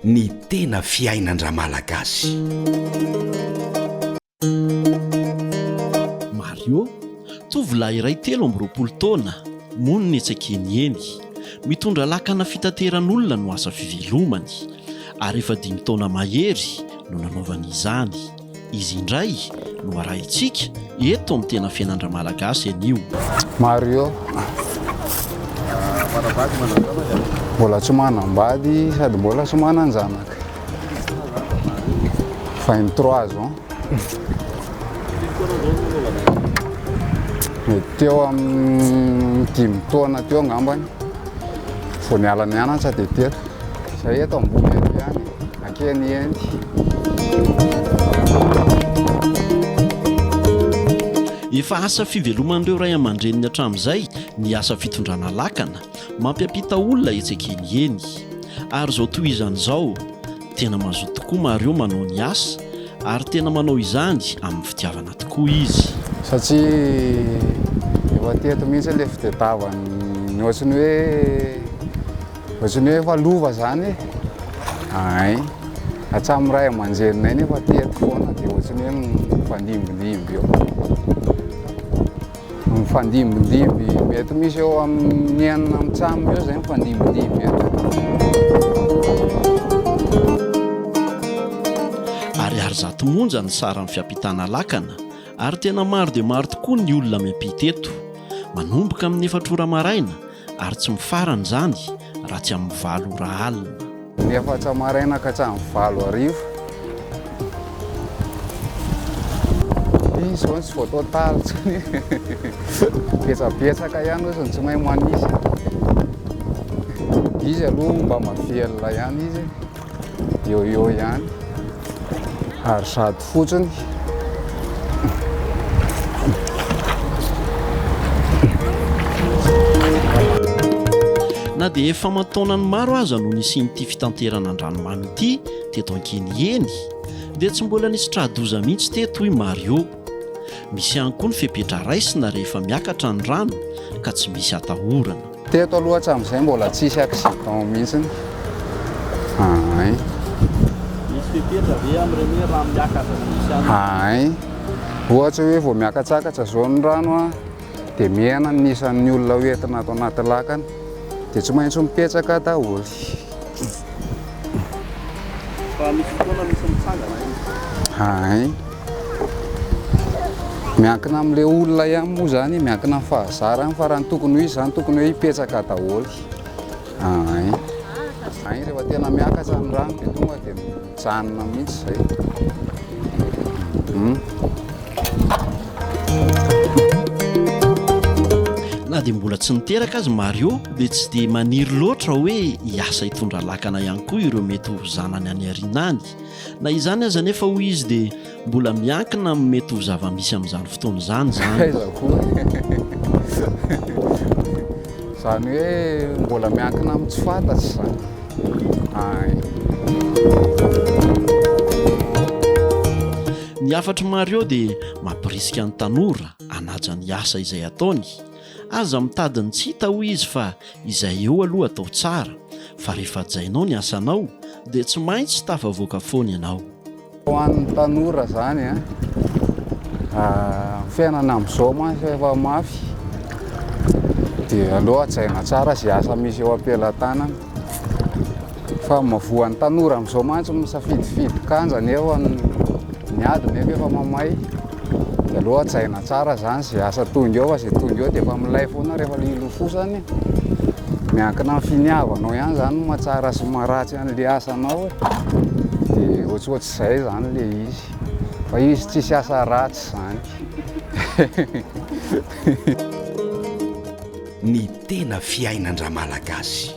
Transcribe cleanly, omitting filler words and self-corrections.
ny tena fiainan-dra malagasy. Mario, tovolahy iray 13 taona, mony ny etsakeny eny, mitondra lakana fitateran'olona no asa fivelomany, ary efa 5 taona mahery no nanaovany izany. Izy indray no arahintsika eto amin'ny tena fiainan-dra malagasy anio. Mario, mbola tsy manambady sady mbola tsy manan-janaka. Fa ny 3 ans. Mety teo amin'ny 5 taona teo angambany. Vao niala nianatra dia teto. Izay eto ambony eto ihany, ankeny endy. Efa asa fiveloman'ireo ray aman-dreniny hatramin'izay ny asa fitondrana lakana, mampiampita olona etsekeny eny. Ary zao tohizany izao, tena mazoto tokoa Mario manao ny asa, ary tena manao izany amin'ny fitiavana tokoa izy. Satria efa teto mihitsy ilay fitadiavany, ohatrany hoe efa lova zany. Ay, hatramin'ny ray aman-dreninay nefa teto foana dia ohatrany hoe mifandimbindimby eo. Mifandimbindimby mety misy eo amin'ny 9 amin'ny trano eo zay mifandimbindimby eto. Ary zato monja ny saran'ny fiampitana lakana, ary tena maro dia maro tokoa ny olona miampita eto, manomboka amin'ny 4 ora maraina ary tsy mifarana izany raha tsy amin'ny 9 ora alina. Ny 4 maraina ka hatramin'ny 7 arivo. Izao tsy voatao tarotsy, betsabetsaka ihany ozy tsy mahay manisy. Izy aloha mba mavelona ihany izy, eo ihany. Ary sady fotsiny. Na dia efa mataonany maro aza no nisian'ity fitanterana an-dranomamy ity teto ankeny eny, dia tsy mbola nisy tradoza mihitsy teto i Mario. Misy ihany koa ny fepetra raisina rehefa miakatra ny rano ka tsy misy atahorana. Teto aloha hatramin'izay mbola tsisy accident mihitsiny. Ay. Misy fepetra ve amin'ireny rano miakatra misy ihany? Ay. Ohatra hoe vao miakatsakatra zao ny rano dia mihena ny isan'ny olona hoentina ato anaty lakana dia tsy maintsy mipetraka daholo. Fa misy fotoana misy mitsangana iny. Ay. Miankina amin'ilay olona ihany moa zany, miankina amin'ny fahazarany fa raha ny tokony ho izy zany tokony hoe hipetraka daholo. Ay. Ay, rehefa tena miakatra ny rano dia tonga dia mijanona mihitsy izay. Na dia mbola tsy niteraka azy Mario dia tsy dia maniry loatra hoe hiasa hitondra lakana ihany koa ireo mety ho zanany any aoriana any. Na izany aza nefa hoy izy dia mbola miankina amin'ny mety ho zava-misy amin'izany fotoana izany zany. Izany hoe mbola miankina amin'ny tsy fantatry izany. Ay. Ny afatry Mario dia mampirisika ny tanora hanaja ny asa izay ataony. Aza mitadiny tsy hita hoy izy fa izay eo aloha atao tsara, fa rehefa hajainao ny asanao dia tsy maintsy tafavoaka foana ianao. Ho an'ny tanora zany fiainana amin'izao mantsy efa mafy dia aloha hajaina tsara izay asa misy eo am-pelantanana. Fa mavoan'ny tanora amin'izao mantsy misafidifidy kanja nefa ny adiny efa mamay. Dia aloha hajaina tsara zany izay asa tonga eo, fa izay tonga eo dia efa milay foana rehefa ilofosany. Miankina amin'ny finiavanao ihany zany mahatsara sy maharatsy an'ilay asanao. Dia ohatrohatr'izay zany ilay izy. Fa izy tsisy asa ratsy zany. Ny tena fiainan-dra malagasy.